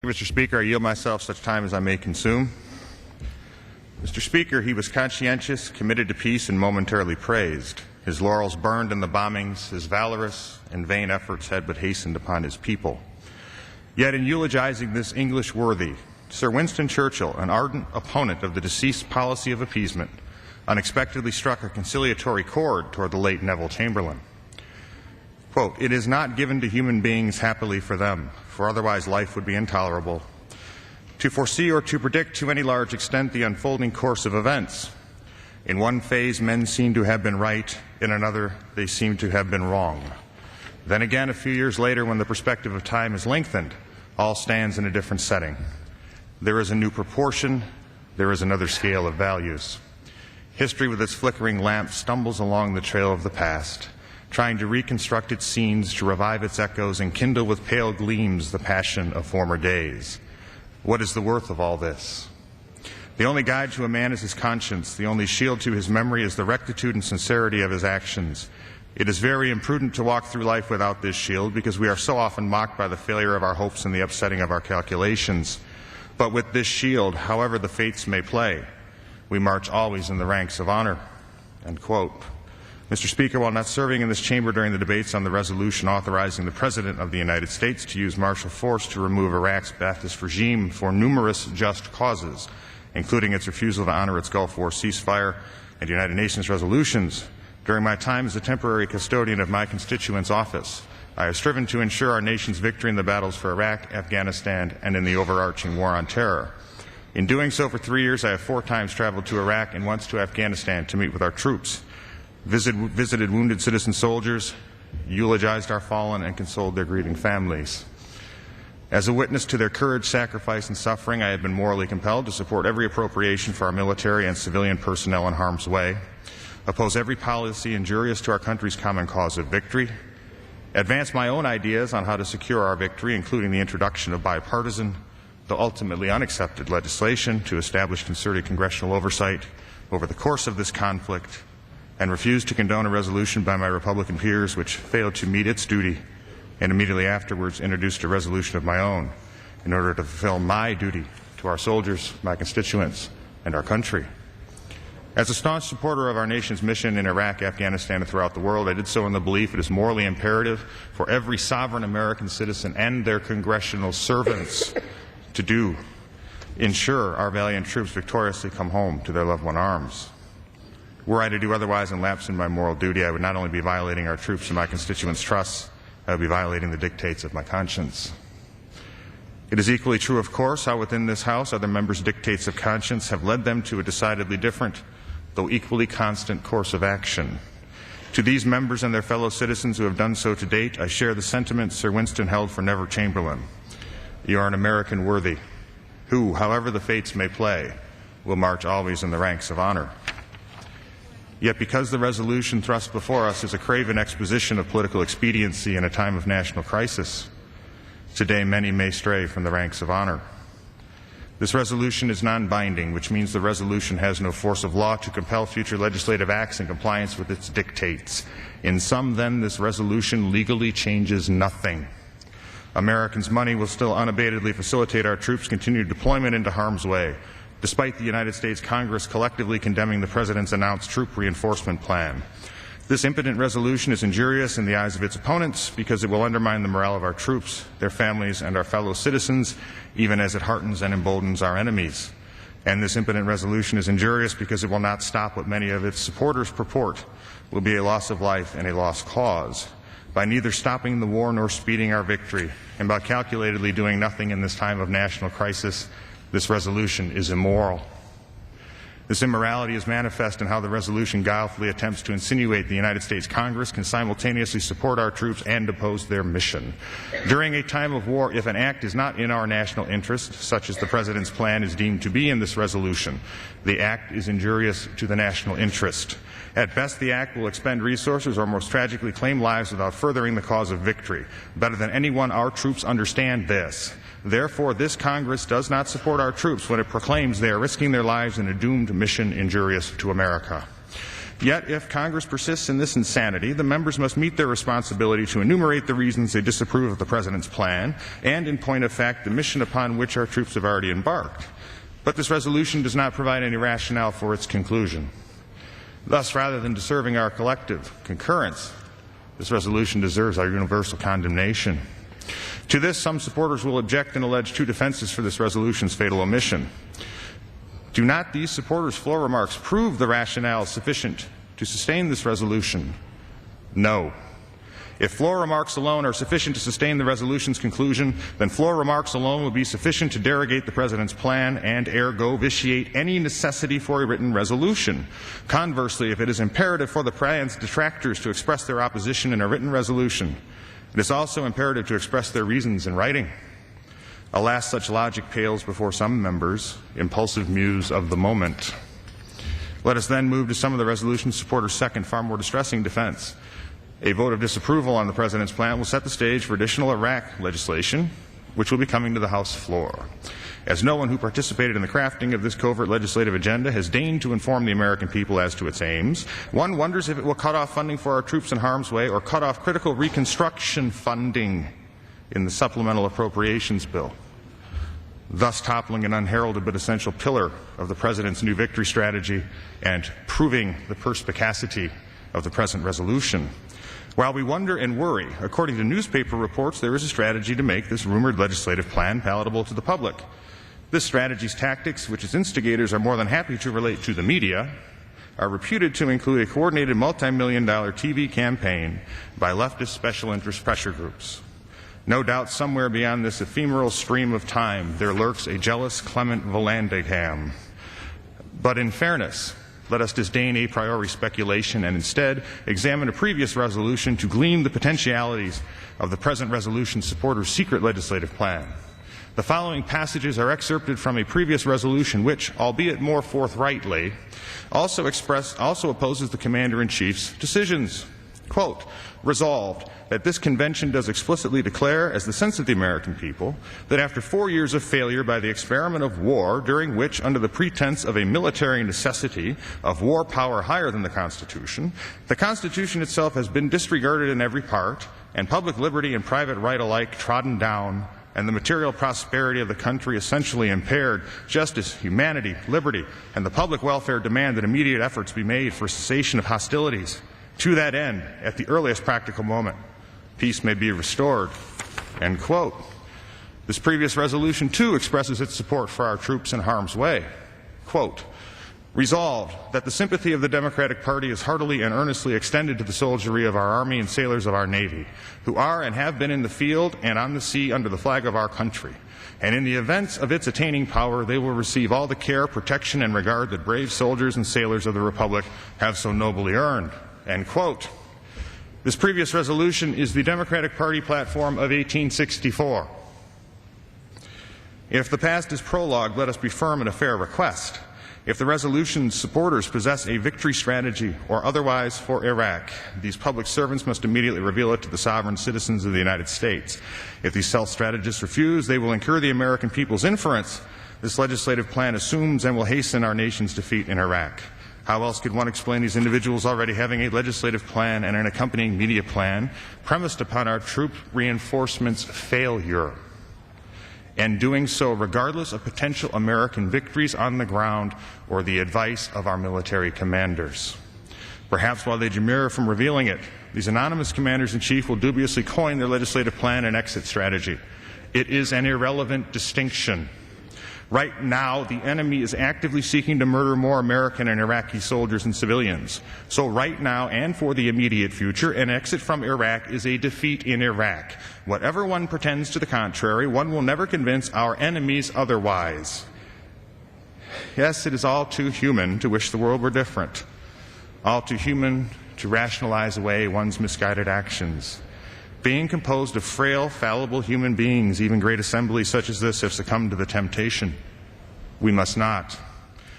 Mr. Speaker, I yield myself such time as I may consume. Mr. Speaker, he was conscientious, committed to peace, and momentarily praised. His laurels burned in the bombings. His valorous and vain efforts had but hastened upon his people. Yet in eulogizing this English worthy, Sir Winston Churchill, an ardent opponent of the deceased policy of appeasement, unexpectedly struck a conciliatory chord toward the late Neville Chamberlain. Quote, "It is not given to human beings happily for them, for otherwise life would be intolerable, to foresee or to predict to any large extent the unfolding course of events. In one phase men seem to have been right, in another they seem to have been wrong. Then again, a few years later, when the perspective of time is lengthened, all stands in a different setting. There is a new proportion, there is another scale of values. History with its flickering lamp stumbles along the trail of the past, trying to reconstruct its scenes, to revive its echoes, and kindle with pale gleams the passion of former days. What is the worth of all this? The only guide to a man is his conscience. The only shield to his memory is the rectitude and sincerity of his actions. It is very imprudent to walk through life without this shield, because we are so often mocked by the failure of our hopes and the upsetting of our calculations. But with this shield, however the fates may play, we march always in the ranks of honor." End quote. Mr. Speaker, while not serving in this chamber during the debates on the resolution authorizing the President of the United States to use martial force to remove Iraq's Ba'athist regime for numerous just causes, including its refusal to honor its Gulf War ceasefire and United Nations resolutions, during my time as a temporary custodian of my constituent's office, I have striven to ensure our nation's victory in the battles for Iraq, Afghanistan, and in the overarching war on terror. In doing so for 3 years, I have 4 times traveled to Iraq and once to Afghanistan to meet with our troops, visited wounded citizen soldiers, eulogized our fallen, and consoled their grieving families. As a witness to their courage, sacrifice, and suffering, I have been morally compelled to support every appropriation for our military and civilian personnel in harm's way, oppose every policy injurious to our country's common cause of victory, advance my own ideas on how to secure our victory, including the introduction of bipartisan, though ultimately unaccepted legislation to establish concerted congressional oversight over the course of this conflict, and refused to condone a resolution by my Republican peers which failed to meet its duty, and immediately afterwards introduced a resolution of my own in order to fulfill my duty to our soldiers, my constituents, and our country. As a staunch supporter of our nation's mission in Iraq, Afghanistan, and throughout the world, I did so in the belief it is morally imperative for every sovereign American citizen and their congressional servants to ensure our valiant troops victoriously come home to their loved one arms. Were I to do otherwise and lapse in my moral duty, I would not only be violating our troops and my constituents' trusts, I would be violating the dictates of my conscience. It is equally true, of course, how within this House other members' dictates of conscience have led them to a decidedly different, though equally constant, course of action. To these members and their fellow citizens who have done so to date, I share the sentiment Sir Winston held for Neville Chamberlain. You are an American worthy, who, however the fates may play, will march always in the ranks of honor. Yet because the resolution thrust before us is a craven exposition of political expediency in a time of national crisis, today many may stray from the ranks of honor. This resolution is non-binding, which means the resolution has no force of law to compel future legislative acts in compliance with its dictates. In sum, then, this resolution legally changes nothing. Americans' money will still unabatedly facilitate our troops' continued deployment into harm's way, despite the United States Congress collectively condemning the President's announced troop reinforcement plan. This impotent resolution is injurious in the eyes of its opponents because it will undermine the morale of our troops, their families, and our fellow citizens, even as it heartens and emboldens our enemies. And this impotent resolution is injurious because it will not stop what many of its supporters purport will be a loss of life and a lost cause. By neither stopping the war nor speeding our victory, and by calculatedly doing nothing in this time of national crisis, this resolution is immoral. This immorality is manifest in how the resolution guilefully attempts to insinuate the United States Congress can simultaneously support our troops and oppose their mission. During a time of war, if an act is not in our national interest, such as the President's plan is deemed to be in this resolution, the act is injurious to the national interest. At best, the act will expend resources or most tragically claim lives without furthering the cause of victory. Better than anyone, our troops understand this. Therefore, this Congress does not support our troops when it proclaims they are risking their lives in a doomed mission injurious to America. Yet, if Congress persists in this insanity, the members must meet their responsibility to enumerate the reasons they disapprove of the President's plan and, in point of fact, the mission upon which our troops have already embarked. But this resolution does not provide any rationale for its conclusion. Thus, rather than deserving our collective concurrence, this resolution deserves our universal condemnation. To this, some supporters will object and allege two defenses for this resolution's fatal omission. Do not these supporters' floor remarks prove the rationale sufficient to sustain this resolution? No. If floor remarks alone are sufficient to sustain the resolution's conclusion, then floor remarks alone will be sufficient to derogate the President's plan and, ergo, vitiate any necessity for a written resolution. Conversely, if it is imperative for the plan's detractors to express their opposition in a written resolution, it is also imperative to express their reasons in writing. Alas, such logic pales before some members' impulsive muse of the moment. Let us then move to some of the resolution supporters' second, far more distressing defense. A vote of disapproval on the President's plan will set the stage for additional Iraq legislation, which will be coming to the House floor. As no one who participated in the crafting of this covert legislative agenda has deigned to inform the American people as to its aims, one wonders if it will cut off funding for our troops in harm's way or cut off critical reconstruction funding in the supplemental appropriations bill, thus toppling an unheralded but essential pillar of the President's new victory strategy and proving the perspicacity of the present resolution. While we wonder and worry, according to newspaper reports, there is a strategy to make this rumored legislative plan palatable to the public. This strategy's tactics, which its instigators are more than happy to relate to the media, are reputed to include a coordinated multi-million-dollar TV campaign by leftist special interest pressure groups. No doubt somewhere beyond this ephemeral stream of time there lurks a jealous Clement Vallandigham. But in fairness, let us disdain a priori speculation and instead examine a previous resolution to glean the potentialities of the present resolution supporters' secret legislative plan. The following passages are excerpted from a previous resolution which, albeit more forthrightly, also opposes the Commander-in-Chief's decisions. Quote, resolved that this convention does explicitly declare as the sense of the American people that after 4 years of failure by the experiment of war, during which, under the pretense of a military necessity of war power higher than the Constitution itself has been disregarded in every part, and public liberty and private right alike trodden down, and the material prosperity of the country essentially impaired, justice, humanity, liberty, and the public welfare demand that immediate efforts be made for cessation of hostilities. To that end, at the earliest practical moment, peace may be restored. End quote. This previous resolution, too, expresses its support for our troops in harm's way. Quote, resolved that the sympathy of the Democratic Party is heartily and earnestly extended to the soldiery of our Army and sailors of our Navy, who are and have been in the field and on the sea under the flag of our country. And in the event of its attaining power, they will receive all the care, protection, and regard that brave soldiers and sailors of the Republic have so nobly earned. End quote. This previous resolution is the Democratic Party platform of 1864. If the past is prologue, let us be firm in a fair request. If the resolution's supporters possess a victory strategy or otherwise for Iraq, these public servants must immediately reveal it to the sovereign citizens of the United States. If these self-strategists refuse, they will incur the American people's inference. This legislative plan assumes and will hasten our nation's defeat in Iraq. How else could one explain these individuals already having a legislative plan and an accompanying media plan premised upon our troop reinforcement's failure, and doing so regardless of potential American victories on the ground or the advice of our military commanders? Perhaps while they demur from revealing it, these anonymous commanders-in-chief will dubiously coin their legislative plan and exit strategy. It is an irrelevant distinction. Right now, the enemy is actively seeking to murder more American and Iraqi soldiers and civilians. So right now and for the immediate future, an exit from Iraq is a defeat in Iraq. Whatever one pretends to the contrary, one will never convince our enemies otherwise. Yes, it is all too human to wish the world were different, all too human to rationalize away one's misguided actions. Being composed of frail, fallible human beings, even great assemblies such as this have succumbed to the temptation. We must not.